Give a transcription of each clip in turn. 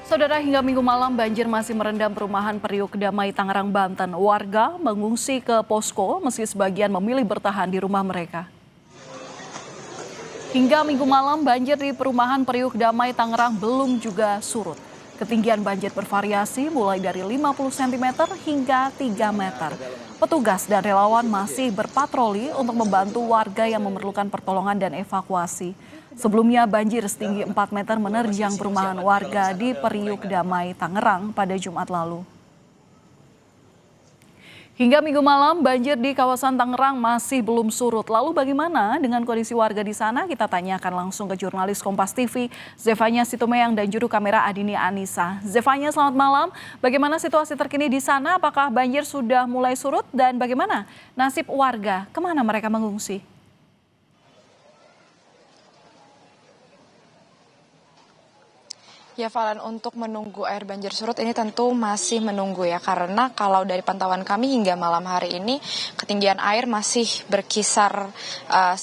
Saudara, hingga Minggu malam banjir masih merendam perumahan Periuk Damai, Tangerang, Banten. Warga mengungsi ke posko meski sebagian memilih bertahan di rumah mereka. Hingga Minggu malam banjir di perumahan Periuk Damai, Tangerang belum juga surut. Ketinggian banjir bervariasi mulai dari 50 cm hingga 3 meter. Petugas dan relawan masih berpatroli untuk membantu warga yang memerlukan pertolongan dan evakuasi. Sebelumnya banjir setinggi 4 meter menerjang perumahan warga di Periuk Damai, Tangerang pada Jumat lalu. Hingga Minggu malam banjir di kawasan Tangerang masih belum surut. Lalu bagaimana dengan kondisi warga di sana? Kita tanyakan langsung ke jurnalis Kompas TV, Zefanya Situmeyang dan juru kamera Adini Anissa. Zefanya, selamat malam. Bagaimana situasi terkini di sana? Apakah banjir sudah mulai surut dan bagaimana nasib warga? Kemana mereka mengungsi? Ya Valen, untuk menunggu air banjir surut ini tentu masih menunggu ya, karena kalau dari pantauan kami hingga malam hari ini ketinggian air masih berkisar 1,5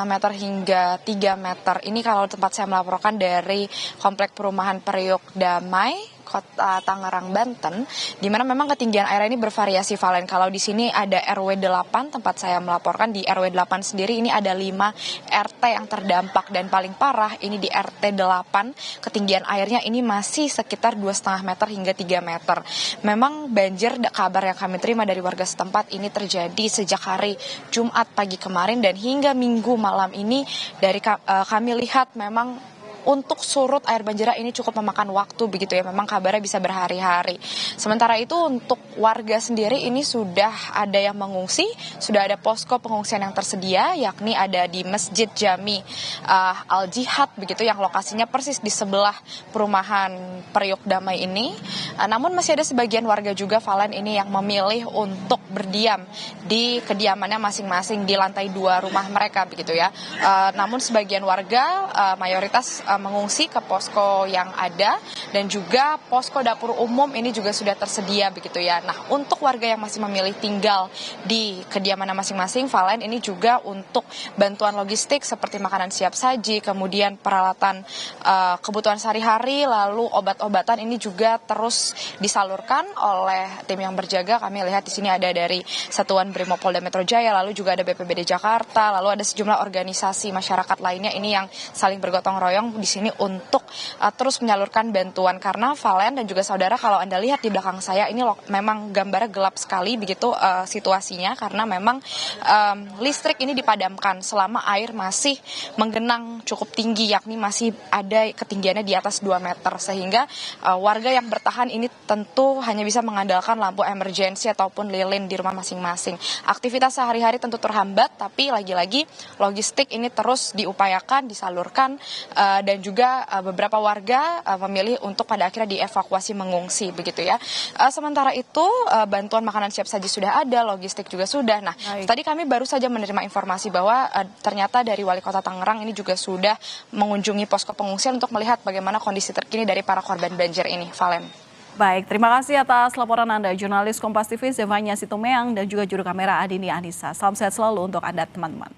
meter hingga 3 meter. Ini kalau tempat saya melaporkan dari Komplek Perumahan Periuk Damai, Kota Tangerang, Banten, di mana memang ketinggian air ini bervariasi, Valen. Kalau di sini ada RW 8, tempat saya melaporkan di RW 8 sendiri ini ada 5 RT yang terdampak, dan paling parah ini di RT 8, ketinggian airnya ini masih sekitar 2,5 meter hingga 3 meter. Memang banjir, kabar yang kami terima dari warga setempat, ini terjadi sejak hari Jumat pagi kemarin, dan hingga Minggu malam ini dari kami lihat memang untuk surut air banjir ini cukup memakan waktu begitu ya, memang kabarnya bisa berhari-hari. Sementara itu untuk warga sendiri ini sudah ada yang mengungsi, sudah ada posko pengungsian yang tersedia, yakni ada di Masjid Jami Al Jihad begitu, yang lokasinya persis di sebelah perumahan Periuk Damai ini. Namun masih ada sebagian warga juga, Valen, ini yang memilih untuk berdiam di kediamannya masing-masing di lantai 2 rumah mereka begitu ya. Namun sebagian warga mayoritas mengungsi ke posko yang ada, dan juga posko dapur umum ini juga sudah tersedia begitu ya. Nah, untuk warga yang masih memilih tinggal di kediamannya masing-masing, Valen, ini juga untuk bantuan logistik seperti makanan siap saji, kemudian peralatan kebutuhan sehari-hari, lalu obat-obatan ini juga terus disalurkan oleh tim yang berjaga. Kami lihat di sini ada dari Satuan Brimopolda Metro Jaya, lalu juga ada BPBD Jakarta, lalu ada sejumlah organisasi masyarakat lainnya ini yang saling bergotong royong di sini untuk terus menyalurkan bantuan. Karena Valen dan juga saudara, kalau Anda lihat di belakang saya ini memang gambarnya gelap sekali begitu situasinya, karena memang listrik ini dipadamkan selama air masih menggenang cukup tinggi, yakni masih ada ketinggiannya di atas 2 meter, sehingga warga yang bertahan ini tentu hanya bisa mengandalkan lampu emergensi ataupun lilin di rumah masing-masing. Aktivitas sehari-hari tentu terhambat, tapi lagi-lagi logistik ini terus diupayakan, disalurkan, dan juga beberapa warga memilih untuk pada akhirnya dievakuasi mengungsi begitu ya. Sementara itu bantuan makanan siap saji sudah ada, logistik juga sudah. Nah, tadi kami baru saja menerima informasi bahwa ternyata dari Wali Kota Tangerang ini juga sudah mengunjungi posko pengungsian untuk melihat bagaimana kondisi terkini dari para korban banjir ini, Valen. Baik, terima kasih atas laporan Anda, jurnalis Kompas TV Zefanya Situmeyang dan juga juru kamera Adini Anissa. Salam sehat selalu untuk Anda, teman-teman.